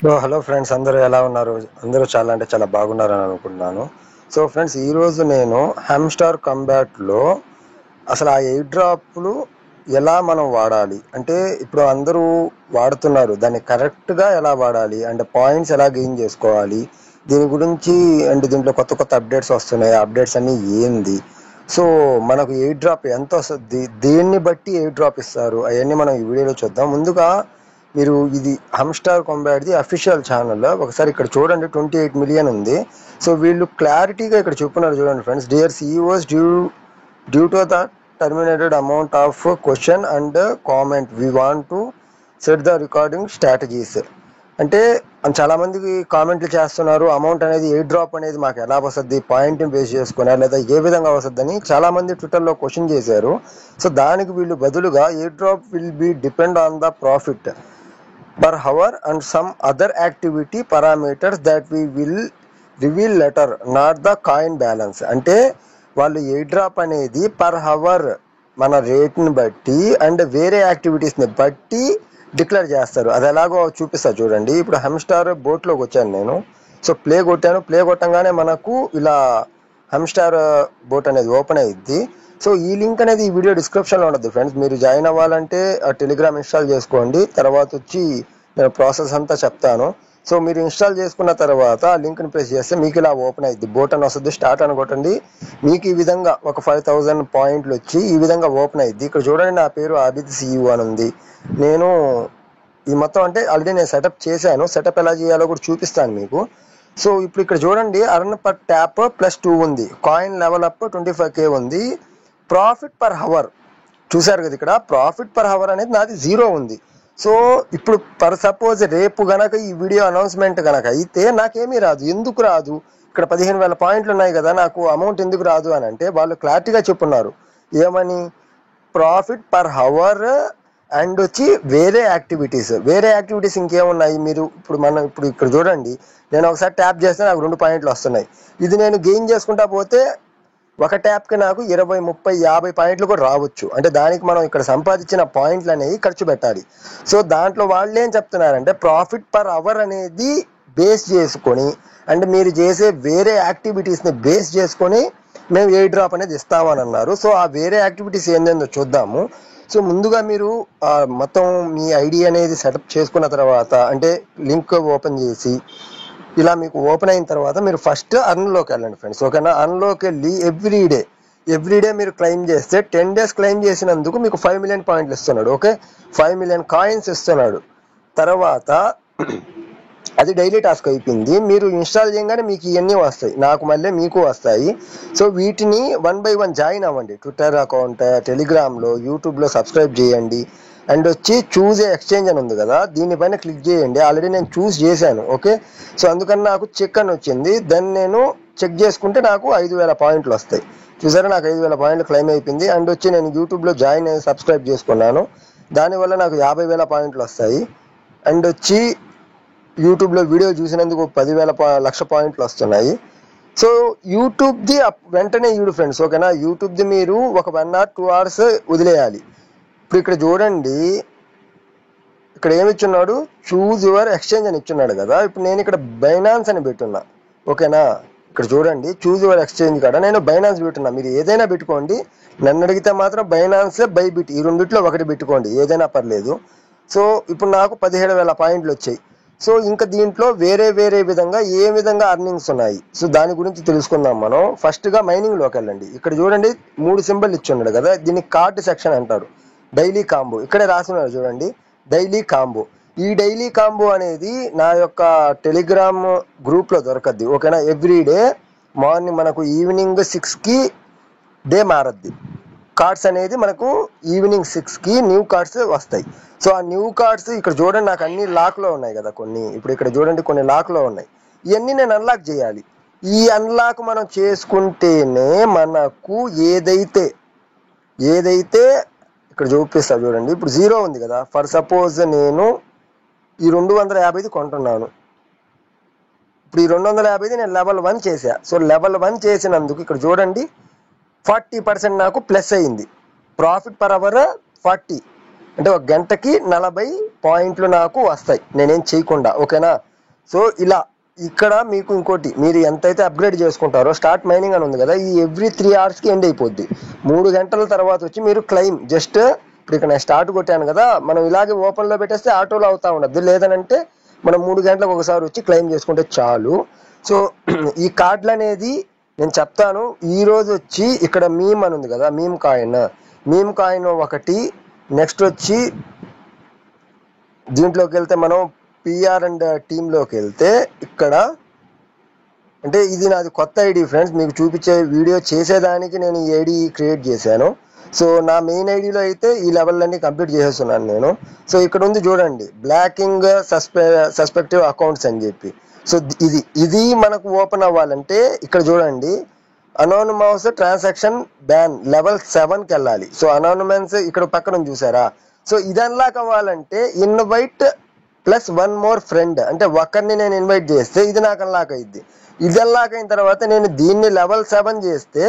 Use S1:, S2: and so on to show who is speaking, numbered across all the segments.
S1: Hello friends, అందరూ ఎలా ఉన్నారు? అందరూ చాలా అంటే చాలా బాగున్నారని అనుకుంటున్నాను. సో ఫ్రెండ్స్, ఈరోజు నేను హ్యామ్స్టార్ కంబాట్లో అసలు ఆ ఎయిర్ డ్రాప్లు ఎలా మనం వాడాలి అంటే, ఇప్పుడు అందరూ వాడుతున్నారు, దాన్ని కరెక్ట్గా ఎలా వాడాలి అంటే పాయింట్స్ ఎలా గెయిన్ చేసుకోవాలి, దీని గురించి అంటే దీంట్లో కొత్త కొత్త అప్డేట్స్ వస్తున్నాయి. అప్డేట్స్ అన్నీ ఏంది, సో మనకు ఎయిర్ డ్రాప్ ఎంత వస్తుంది, దేన్ని బట్టి ఎయిర్ డ్రాప్ ఇస్తారు, అవన్నీ మనం ఈ వీడియోలో చూద్దాం. ముందుగా మీరు ఇది హ్యామ్స్టార్ కంబాట్ది అఫీషియల్ ఛానల్ ఒకసారి ఇక్కడ చూడండి. 28 మిలియన్ ఉంది. సో వీళ్ళు క్లారిటీగా ఇక్కడ చెప్పున్నారు చూడండి friends. Dear CEOs, due to the terminated amount of question and comment we want to set the recording strategies. అంటే చాలా మందికి కామెంట్లు చేస్తున్నారు, అమౌంట్ అనేది ఎయిర్ డ్రాప్ అనేది మాకు ఎలా వస్తుంది, పాయింట్ని బేస్ చేసుకున్నా లేదా ఏ విధంగా వస్తుందని చాలా మంది ట్విట్టర్లో క్వశ్చన్ చేశారు. సో దానికి వీళ్ళు బదులుగా air drop will be depend on the profit per hour and some other activity parameters that we will reveal later, not the coin balance. అంటే వాళ్ళు ఎయిర్ డ్రాప్ అనేది పర్ హవర్ మన రేట్ని బట్టి అండ్ వేరే యాక్టివిటీస్ని బట్టి డిక్లేర్ చేస్తారు. అది ఎలాగో చూపిస్తా చూడండి. ఇప్పుడు హ్యామ్స్టార్ బోట్లోకి వచ్చాను నేను. సో ప్లే కొట్టాను. ప్లే కొట్టంగానే మనకు ఇలా హ్యామ్స్టార్ బోట్ అనేది ఓపెన్ అయ్యిద్ది. సో ఈ లింక్ అనేది ఈ వీడియో డిస్క్రిప్షన్లో ఉంటుంది ఫ్రెండ్స్. మీరు జాయిన్ అవ్వాలంటే టెలిగ్రామ్ ఇన్స్టాల్ చేసుకోండి. తర్వాత వచ్చి నేను ప్రాసెస్ అంతా చెప్తాను. సో మీరు ఇన్స్టాల్ చేసుకున్న తర్వాత ఆ లింక్ని ప్రెస్ చేస్తే మీకు ఇలా ఓపెన్ అయ్యిద్ది. బోట్ అని వస్తుంది, స్టార్ట్ అని కొట్టండి. మీకు ఈ విధంగా ఒక 5000 పాయింట్లు వచ్చి ఈ విధంగా ఓపెన్ అయ్యిద్ది. ఇక్కడ చూడండి, నా పేరు ఆబిద్ సిఇఓ అని ఉంది. నేను ఈ మొత్తం అంటే ఆల్రెడీ నేను సెటప్ చేశాను. సెటప్ ఎలా చేయాలో కూడా చూపిస్తాను మీకు. సో ఇప్పుడు ఇక్కడ చూడండి, అర్న్ పర్ ట్యాప్ +2 ఉంది. కాయిన్ లెవెల్ అప్ 25K ఉంది. ప్రాఫిట్ పర్ హవర్ చూసారు కదా, ఇక్కడ ప్రాఫిట్ పర్ హవర్ అనేది నాది 0 ఉంది. సో ఇప్పుడు పర్ సపోజ్ రేపు గనక ఈ వీడియో అనౌన్స్మెంట్ గనక అయితే నాకేమీ రాదు. ఎందుకు రాదు? ఇక్కడ 15,000 పాయింట్లు ఉన్నాయి కదా, నాకు అమౌంట్ ఎందుకు రాదు అని అంటే వాళ్ళు క్లారిటీగా చెప్పున్నారు. ఏమని? ప్రాఫిట్ పర్ హవర్ అండ్ వచ్చి వేరే యాక్టివిటీస్ ఇంకేమున్నాయి? మీరు ఇప్పుడు ఇక్కడ చూడండి, నేను ఒకసారి ట్యాప్ చేస్తే నాకు 2 పాయింట్లు వస్తున్నాయి. ఇది నేను గెయిన్ చేసుకుంటా పోతే ఒక ట్యాప్కి నాకు 20, 30, 50 పాయింట్లు కూడా రావచ్చు. అంటే దానికి మనం ఇక్కడ సంపాదించిన పాయింట్లు అనేవి ఖర్చు పెట్టాలి. సో దాంట్లో వాళ్ళు ఏం చెప్తున్నారంటే ప్రాఫిట్ పర్ అవర్ అనేది బేస్ చేసుకొని అండ్ మీరు చేసే వేరే యాక్టివిటీస్ని బేస్ చేసుకొని మేము ఎయిర్ డ్రాప్ అనేది ఇస్తామని అన్నారు. సో ఆ వేరే యాక్టివిటీస్ ఏందేందో చూద్దాము. సో ముందుగా మీరు మొత్తం మీ ఐడి అనేది సెటప్ చేసుకున్న తర్వాత అంటే లింక్ ఓపెన్ చేసి ఇలా మీకు ఓపెన్ అయిన తర్వాత మీరు ఫస్ట్ అర్న్లోకి వెళ్ళండి ఫ్రెండ్స్. ఓకేనా? అర్న్లోకి వెళ్ళి ఎవ్రీడే మీరు క్లెయిమ్ చేస్తే 10 days క్లెయిమ్ చేసినందుకు మీకు 5 మిలియన్ పాయింట్లు ఇస్తున్నాడు. ఓకే, 5 మిలియన్ కాయిన్స్ ఇస్తున్నాడు. తర్వాత అది డైలీ టాస్క్ అయిపోయింది. మీరు ఇన్స్టాల్ చేయగానే మీకు ఇవన్నీ వస్తాయి, నాకు మళ్ళీ మీకు వస్తాయి. సో వీటిని 1 by 1 జాయిన్ అవ్వండి. ట్విట్టర్ అకౌంట్, టెలిగ్రామ్లో, యూట్యూబ్లో సబ్స్క్రైబ్ చేయండి. అండ్ వచ్చి చూజ్ ఎక్స్చేంజ్ అని ఉంది కదా, దీనిపైన క్లిక్ చేయండి. ఆల్రెడీ నేను చూస్ చేశాను. ఓకే, సో అందుకని నాకు చెక్ అని వచ్చింది. దాన్ని నేను చెక్ చేసుకుంటే నాకు 5,000 పాయింట్లు వస్తాయి. చూసారా, నాకు 5,000 పాయింట్లు క్లెయిమ్ అయిపోయింది. అండ్ వచ్చి నేను యూట్యూబ్లో జాయిన్ అయ్యి సబ్స్క్రైబ్ చేసుకున్నాను. దానివల్ల నాకు 50,000 పాయింట్లు వస్తాయి. అండ్ వచ్చి యూట్యూబ్లో వీడియో చూసినందుకు 10,000 పాయింట్లు వస్తున్నాయి. సో యూట్యూబ్ది వెంటనే ఇవ్వడు ఫ్రెండ్స్. ఓకేనా? యూట్యూబ్ది మీరు ఒక 1 or 2 hours వదిలేయాలి. ఇప్పుడు ఇక్కడ చూడండి, ఇక్కడ ఏమి ఇచ్చున్నాడు? చూజ్ యువర్ ఎక్స్చేంజ్ అని ఇచ్చున్నాడు కదా. ఇప్పుడు నేను ఇక్కడ బైనాన్స్ అని పెట్టున్నా. ఓకేనా? ఇక్కడ చూడండి, చూజ్ యువర్ ఎక్స్చేంజ్ కాడ నేను బైనాన్స్ పెట్టున్నా. మీరు ఏదైనా పెట్టుకోండి. నన్ను అడిగితే మాత్రం బైనాన్స్, బైబిట్ ఈ రెండిట్లో ఒకటి పెట్టుకోండి, ఏదైనా పర్లేదు. సో ఇప్పుడు నాకు 17,000 పాయింట్లు వచ్చాయి. సో ఇంకా దీంట్లో వేరే విధంగా ఏ విధంగా అర్నింగ్స్ ఉన్నాయి, సో దాని గురించి తెలుసుకుందాం మనం. ఫస్ట్గా మైనింగ్లోకి వెళ్ళండి. ఇక్కడ చూడండి 3 సింబల్ ఇచ్చి ఉన్నాడు కదా, దీన్ని కార్డ్ సెక్షన్ అంటారు. డైలీ కాంబో ఇక్కడే రాస్తున్నారు చూడండి, డైలీ కాంబో. ఈ డైలీ కాంబో అనేది నా యొక్క టెలిగ్రామ్ గ్రూప్లో దొరకద్ది. ఓకేనా? ఎవ్రీడే మార్నింగ్ మనకు ఈవినింగ్ 6కి డే మారద్ది. కార్డ్స్ అనేది మనకు ఈవినింగ్ 6కి న్యూ కార్డ్స్ వస్తాయి. సో ఆ న్యూ కార్డ్స్ ఇక్కడ చూడండి, నాకు అన్ని లాక్లో ఉన్నాయి కదా కొన్ని. ఇప్పుడు ఇక్కడ చూడండి కొన్ని లాక్లో ఉన్నాయి. ఇవన్నీ నేను అన్లాక్ చేయాలి. ఈ అన్లాక్ మనం చేసుకుంటేనే మనకు ఏదైతే ఇక్కడ చూపిస్తా చూడండి. ఇప్పుడు 0 ఉంది కదా. ఫర్ సపోజ్ నేను ఈ 250ది కొంటున్నాను. ఇప్పుడు ఈ 250ది నేను లెవెల్ 1 చేసా. సో లెవెల్ 1 చేసినందుకు ఇక్కడ చూడండి 40% నాకు ప్లస్ అయింది. ప్రాఫిట్ పర్ అవర్ 40 అంటే ఒక గంటకి 40 పాయింట్లు నాకు వస్తాయి నేనేం చేయకుండా. ఓకేనా? సో ఇలా ఇక్కడ మీకు ఇంకోటి, మీరు ఎంతైతే అప్గ్రేడ్ చేసుకుంటారో స్టార్ట్ మైనింగ్ అని ఉంది కదా, ఈ ఎవ్రీ 3 hours ఎండ్ అయిపోద్ది. 3 గంటల తర్వాత వచ్చి మీరు క్లెయిమ్ జస్ట్ ఇప్పుడు ఇక్కడ నేను స్టార్ట్ కొట్టాను కదా, మనం ఇలాగే ఓపెన్లో పెట్టేస్తే ఆటోలో అవుతా ఉండద్దు. లేదనంటే మనం 3 గంటలకు ఒకసారి వచ్చి క్లెయిమ్ చేసుకుంటే చాలు. సో ఈ కార్డులు అనేది నేను చెప్తాను. ఈ రోజు వచ్చి ఇక్కడ మీమ్ అని ఉంది కదా, మీమ్ కాయిన్ ఒకటి. నెక్స్ట్ వచ్చి దీంట్లోకి వెళ్తే మనం పిఆర్ అండ్ టీంలోకి వెళ్తే ఇక్కడ అంటే ఇది నాది కొత్త ఐడి ఫ్రెండ్స్, మీకు చూపించే వీడియో చేసేదానికి నేను ఈ ఐడి క్రియేట్ చేశాను. సో నా మెయిన్ ఐడిలో అయితే ఈ లెవెల్లన్నీ కంప్లీట్ చేసేస్తున్నాను నేను. సో ఇక్కడ ఉంది చూడండి, బ్లాకింగ్ సస్పెక్టివ్ అకౌంట్స్ అని చెప్పి. సో ఇది మనకు ఓపెన్ అవ్వాలంటే ఇక్కడ చూడండి, అనోనిమస్ ట్రాన్సాక్షన్ బ్యాన్ లెవెల్ 7కి వెళ్ళాలి. సో అనోనిమస్ ఇక్కడ పక్కన చూసారా. సో ఇది అన్లాక్ అవ్వాలంటే ఇన్వైట్ ప్లస్ 1 more ఫ్రెండ్, అంటే ఒకరిని నేను ఇన్వైట్ చేస్తే ఇది నాకు అన్లాక్ అయ్యిద్ది. ఇది అన్లాక్ అయిన తర్వాత నేను దీన్ని లెవెల్ 7 చేస్తే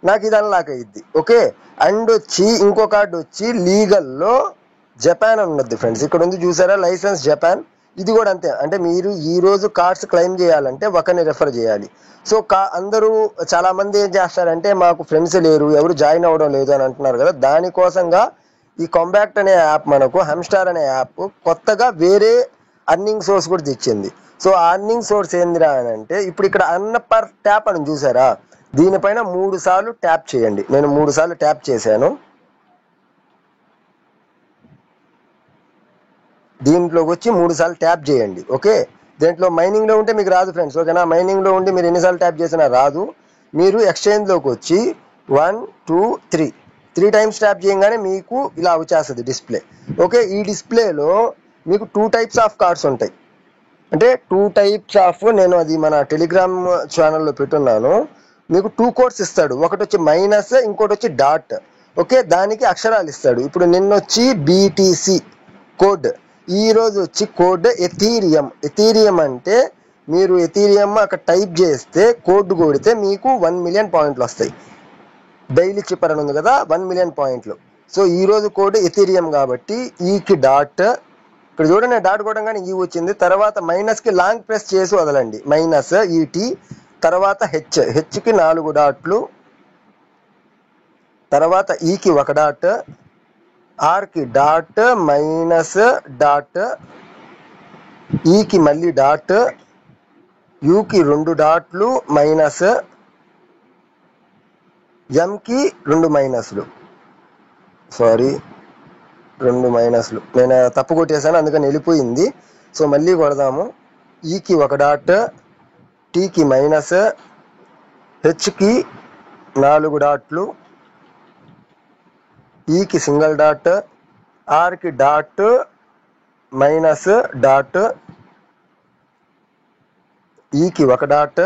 S1: నాకు ఇది అన్లాక్ అయ్యిద్ది. ఓకే, అండ్ వచ్చి ఇంకో కార్డు వచ్చి లీగల్లో జపాన్ అని ఉన్నది ఫ్రెండ్స్, ఇక్కడ ఉంది చూసారా లైసెన్స్ జపాన్. ఇది కూడా అంతే, అంటే మీరు ఈ రోజు కార్డ్స్ క్లెయిమ్ చేయాలంటే ఒకరిని రెఫర్ చేయాలి. సో అందరూ చాలా మంది ఏం చేస్తారంటే మాకు ఫ్రెండ్స్ లేరు, ఎవరు జాయిన్ అవ్వడం లేదు అని అంటున్నారు కదా, దానికోసంగా ఈ కాంబాక్ట్ అనే యాప్, మనకు హెమ్స్టార్ అనే యాప్ కొత్తగా వేరే అర్నింగ్ సోర్స్ కూడా తెచ్చింది. సో ఆ అర్నింగ్ సోర్స్ ఏందిరా అని అంటే ఇప్పుడు ఇక్కడ అన్న పర్ ట్యాప్ అని చూసారా, దీనిపైన 3 సార్లు ట్యాప్ చేయండి. నేను 3 సార్లు ట్యాప్ చేశాను. దీంట్లోకి వచ్చి 3 సార్లు ట్యాప్ చేయండి. ఓకే, దీంట్లో మైనింగ్లో ఉంటే మీకు రాదు ఫ్రెండ్స్, ఓకేనా. మైనింగ్లో ఉండి మీరు ఎన్నిసార్లు ట్యాప్ చేసినా రాదు. మీరు ఎక్స్చేంజ్లోకి వచ్చి 1 2 3 టైమ్స్ ట్యాప్ చేయగానే మీకు ఇలా వచ్చేస్తుంది డిస్ప్లే. ఓకే, ఈ డిస్ప్లేలో మీకు 2 types ఆఫ్ కార్డ్స్ ఉంటాయి. అంటే 2 types ఆఫ్, నేను అది మన టెలిగ్రామ్ ఛానల్లో పెట్టున్నాను. మీకు 2 కోడ్స్ ఇస్తాడు, ఒకటి వచ్చి మైనస్, ఇంకోటి వచ్చి డాట్. ఓకే, దానికి అక్షరాలు ఇస్తాడు. ఇప్పుడు నిన్నొచ్చి బీటీసీ కోడ్, ఈ రోజు వచ్చి కోడ్ ఎథీరియం అంటే మీరు ఎథీరియం అక్కడ టైప్ చేస్తే కోడ్ కొడితే మీకు 1 million పాయింట్లు వస్తాయి. డైలీ చిప్పర్ అని ఉంది కదా, 1 million పాయింట్లు. సో ఈ రోజు కోడ్ ఎథీరియం కాబట్టి ఈకి డాట్, ఇక్కడ చూడండి డాట్ కొట్టగానే ఈ వచ్చింది. తర్వాత మైనస్కి లాంగ్ ప్రెస్ చేసి వదలండి, మైనస్ ఈటీ. తర్వాత హెచ్కి 4 డాట్లు, తర్వాత ఈకి 1 డాట్, ఆర్కి డాట్, మైనస్ డాట్, ఈకి మళ్ళీ డాట్, యూకి 2 డాట్లు మైనస్, ఎంకి 2 మైనస్లు, సారీ 2 మైనస్లు, నేను తప్పు కొట్టేశాను అందుకని వెళ్ళిపోయింది. సో మళ్ళీ కొడదాము, ఈకి 1 డాట్, టీకి మైనస్, హెచ్కి 4 డాట్లు, ఈకి సింగిల్ డాట్, ఆర్కి డాట్ మైనస్ డాట్, ఈకి 1 డాట్,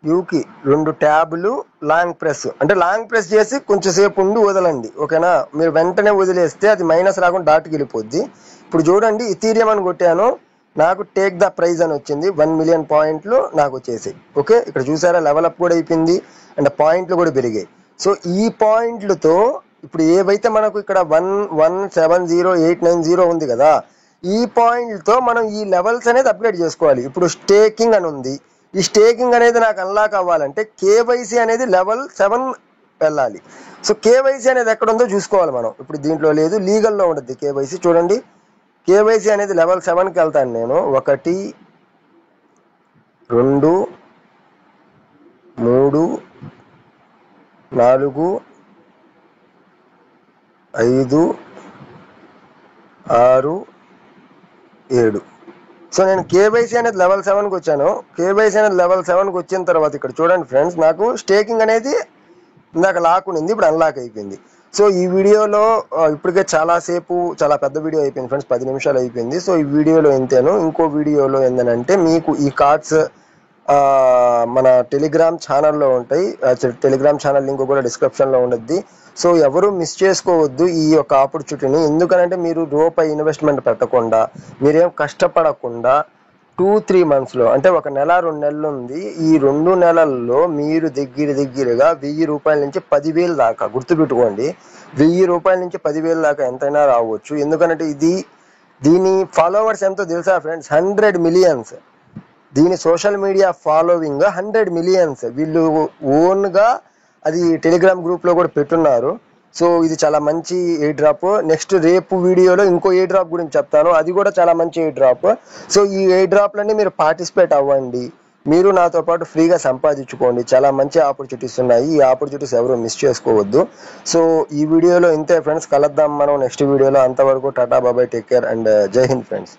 S1: యూకి 2 ట్యాబులు, లాంగ్ ప్రెస్, అంటే లాంగ్ ప్రెస్ చేసి కొంచెం సేపు ఉండి వదలండి. ఓకేనా, మీరు వెంటనే వదిలేస్తే అది మైనస్ రాకుండా డాట్కి వెళ్ళిపోద్ది. ఇప్పుడు చూడండి ఇథీరియం అని కొట్టాను, నాకు టేక్ ద ప్రైజ్ అని వచ్చింది. 1 million పాయింట్లు నాకు వచ్చేసాయి. ఓకే, ఇక్కడ చూసారా లెవెల్ అప్ కూడా అయిపోయింది అండ్ పాయింట్లు కూడా పెరిగాయి. సో ఈ పాయింట్లతో ఇప్పుడు ఏవైతే మనకు ఇక్కడ 1170890 ఉంది కదా, ఈ పాయింట్లతో మనం ఈ లెవెల్స్ అనేది అప్గ్రేడ్ చేసుకోవాలి. ఇప్పుడు స్టేకింగ్ అని ఉంది, ఈ స్టేకింగ్ అనేది నాకు అన్లాక్ అవ్వాలంటే కేవైసీ అనేది లెవెల్ 7 వెళ్ళాలి. సో కేవైసీ అనేది ఎక్కడ ఉందో చూసుకోవాలి మనం. ఇప్పుడు దీంట్లో లేదు, లీగల్లో ఉంటుంది కేవైసీ. చూడండి కేవైసీ అనేది లెవెల్ 7కి వెళ్తాను నేను. 1 2 3 4 5 6 7. సో నేను కేవైసీ అనేది లెవెల్ 7కి వచ్చాను. కేవైసీ అనేది లెవెల్ 7కి వచ్చిన తర్వాత ఇక్కడ చూడండి ఫ్రెండ్స్, నాకు స్టేకింగ్ అనేది ఇందాక లాక్ ఉండింది, ఇప్పుడు అన్లాక్ అయిపోయింది. సో ఈ వీడియోలో ఇప్పటికే చాలా పెద్ద వీడియో అయిపోయింది ఫ్రెండ్స్, 10 నిమిషాలు అయిపోయింది. సో ఈ వీడియోలో ఎంతేను, ఇంకో వీడియోలో ఏంటంటే మీకు ఈ కార్డ్స్ మన టెలిగ్రామ్ ఛానల్లో ఉంటాయి. టెలిగ్రామ్ ఛానల్ లింక్ కూడా డిస్క్రిప్షన్లో ఉండద్ది. సో ఎవరు మిస్ చేసుకోవద్దు ఈ యొక్క ఆపర్చునిటీని. ఎందుకనంటే మీరు రూపాయి ఇన్వెస్ట్మెంట్ పెట్టకుండా, మీరేం కష్టపడకుండా 2-3 monthsలో, అంటే 1 నెల 2 నెలలు ఉంది, ఈ 2 నెలల్లో మీరు దగ్గరగా 1000 రూపాయల నుంచి 10,000 దాకా, గుర్తుపెట్టుకోండి, 1000 రూపాయల నుంచి 10,000 దాకా ఎంతైనా రావచ్చు. ఎందుకంటే ఇది దీని ఫాలోవర్స్ ఎంతో తెలుసా ఫ్రెండ్స్? 100 మిలియన్స్. దీని సోషల్ మీడియా ఫాలోవింగ్ 100 మిలియన్స్. వీళ్ళు ఓన్గా అది టెలిగ్రామ్ గ్రూప్లో కూడా పెట్టున్నారు. సో ఇది చాలా మంచి ఎయిర్ డ్రాప్. నెక్స్ట్ రేపు వీడియోలో ఇంకో ఎయిర్ డ్రాప్ గురించి చెప్తాను, అది కూడా చాలా మంచి ఎయిర్ డ్రాప్. సో ఈ ఎయిర్ డ్రాప్లన్నీ మీరు పార్టిసిపేట్ అవ్వండి, మీరు నాతో పాటు ఫ్రీగా సంపాదించుకోండి. చాలా మంచి ఆపర్చునిటీస్ ఉన్నాయి, ఈ ఆపర్చునిటీస్ ఎవరు మిస్ చేసుకోవద్దు. సో ఈ వీడియోలో ఇంతే ఫ్రెండ్స్, కలుద్దాం మనం నెక్స్ట్ వీడియోలో. అంతవరకు టాటా బాబాయ్, టేక్ కేర్ అండ్ జై హింద్ ఫ్రెండ్స్.